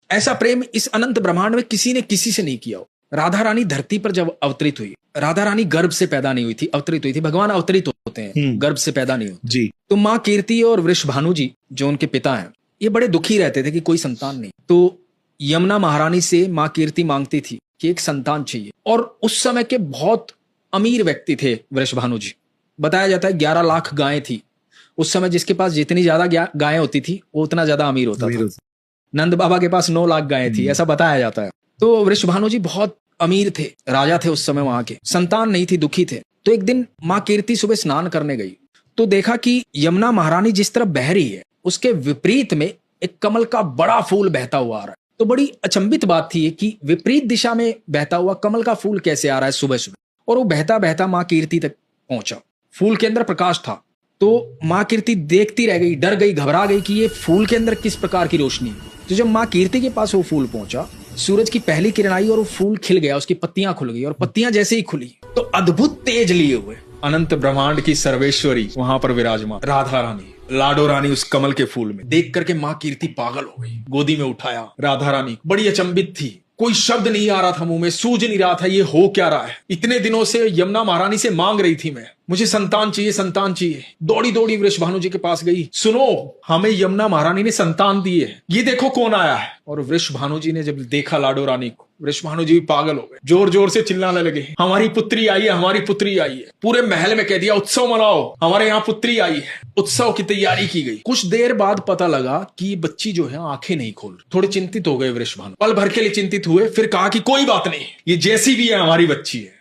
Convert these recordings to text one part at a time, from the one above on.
ऐसा प्रेम इस अनंत ब्रह्मांड में किसी ने किसी से नहीं किया हो। राधा रानी धरती पर जब अवतरित हुई, राधा रानी गर्भ से पैदा नहीं हुई थी, अवतरित हुई थी। भगवान अवतरित होते हैं, गर्भ से पैदा नहीं होते जी। तो माँ कीर्ति और वृषभानु जी जो उनके पिता हैं, ये बड़े दुखी रहते थे कि कोई संतान नहीं। तो यमुना महारानी से माँ कीर्ति मांगती थी कि एक संतान चाहिए। और उस समय के बहुत अमीर व्यक्ति थे वृषभानु जी। बताया जाता है 11 लाख गायें थी उस समय। जिसके पास जितनी ज्यादा गायें होती थी वो उतना ज्यादा अमीर होता था। नंद बाबा के पास 9 लाख गायें थी, ऐसा बताया जाता है। तो वृषभानु जी बहुत अमीर थे, राजा थे उस समय वहां के, संतान नहीं थी, दुखी थे। तो एक दिन माँ कीर्ति सुबह स्नान करने गई तो देखा कि यमुना महारानी जिस तरफ बह रही है उसके विपरीत में एक कमल का बड़ा फूल बहता हुआ आ रहा है। तो बड़ी अचंभित बात थी कि विपरीत दिशा में बहता हुआ कमल का फूल कैसे आ रहा है सुबह सुबह। और वो बहता बहता माँ कीर्ति तक पहुंचा। फूल के अंदर प्रकाश था। तो माँ कीर्ति देखती रह गई, डर गई, घबरा गई कि ये फूल के अंदर किस प्रकार की रोशनी है। तो जब माँ कीर्ति के पास वो फूल पहुंचा, सूरज की पहली किरण आई और वो फूल खिल गया, उसकी पत्तियां खुल गई। और पत्तियां जैसे ही खुली तो अद्भुत तेज लिए हुए अनंत ब्रह्मांड की सर्वेश्वरी वहां पर विराजमान राधा रानी, लाडो रानी उस कमल के फूल में। देख करके माँ कीर्ति पागल हो गई, गोदी में उठाया राधा रानी, बड़ी अचंभित थी। कोई शब्द नहीं आ रहा था मुंह में, सूझ नहीं रहा था ये हो क्या रहा है। इतने दिनों से यमुना महारानी से मांग रही थी मैं, मुझे संतान चाहिए, संतान चाहिए। दौड़ी दौड़ी वृषभानु जी के पास गई, सुनो हमें यमुना महारानी ने संतान दी है, ये देखो कौन आया है। और वृषभानु जी ने जब देखा लाडो रानी को, वृषभानु जी भी पागल हो गए, जोर जोर से चिल्लाने लगे, हमारी पुत्री आई है, हमारी पुत्री आई है। पूरे महल में कह दिया उत्सव मनाओ, हमारे यहाँ पुत्री आई है। उत्सव की तैयारी की गई। कुछ देर बाद पता लगा कि बच्ची जो है आंखें नहीं खोल। थोड़े चिंतित हो गए वृषभानु, पल भर के लिए चिंतित हुए। फिर कहा कि कोई बात नहीं, ये जैसी भी है हमारी बच्ची है।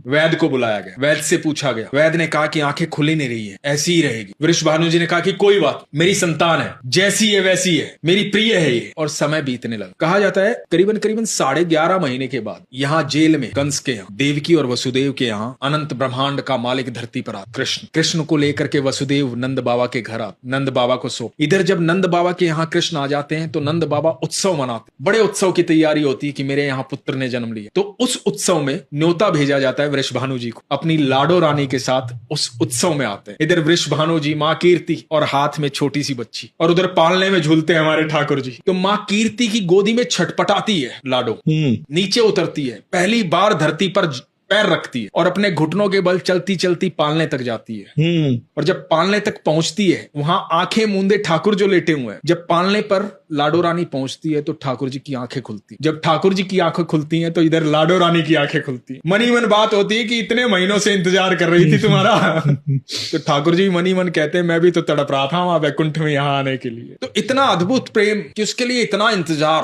वैद्य को बुलाया गया, वैद्य से पूछा गया। वैद्य ने कहा कि आंखें खुली नहीं रही है, ऐसी ही रहेगी। वृषभानु जी ने कहा कि कोई बात, मेरी संतान है, जैसी है वैसी है, मेरी प्रिय है ये। और समय बीतने लगा। कहा जाता है करीबन 11.5 महीने के बाद यहाँ जेल में कंस के यहाँ, देवकी और वसुदेव के यहाँ अनंत ब्रह्मांड का मालिक धरती पर आता कृष्ण को लेकर के वसुदेव नंद बाबा के घर आते, नंद बाबा को सौंप। इधर जब नंद बाबा के यहाँ कृष्ण आ जाते हैं तो नंद बाबा उत्सव मनाते। बड़े उत्सव की तैयारी होती है कि मेरे यहाँ पुत्र ने जन्म लिया। तो उस उत्सव में न्योता भेजा जाता है वृषभानु जी को, अपनी लाडो रानी के साथ उस उत्सव में आते हैं। इधर वृषभानु जी, माँ कीर्ति और हाथ में छोटी सी बच्ची, और उधर पालने में झूलते हैं हमारे ठाकुर जी। तो माँ कीर्ति की गोदी में छटपटाती है लाडो, नीचे उतरती है, पहली बार धरती पर पैर रखती है और अपने घुटनों के बल चलती चलती पालने तक जाती है। और जब पालने तक पहुंचती है वहां आंखें मूंदे ठाकुर जो लेटे हुए हैं। जब पालने पर लाडो रानी पहुंचती है तो ठाकुर जी की आंखें खुलती है। जब ठाकुर जी की आंखें खुलती हैं तो इधर लाडो रानी की आंखें खुलती है। मनी मन बात होती है कि इतने महीनों से इंतजार कर रही थी तुम्हारा। तो ठाकुर जी मनी मन कहते हैं मैं भी तो तड़प रहा था वहां वैकुंठ में यहाँ आने के लिए। तो इतना अद्भुत प्रेम कि उसके लिए इतना इंतजार।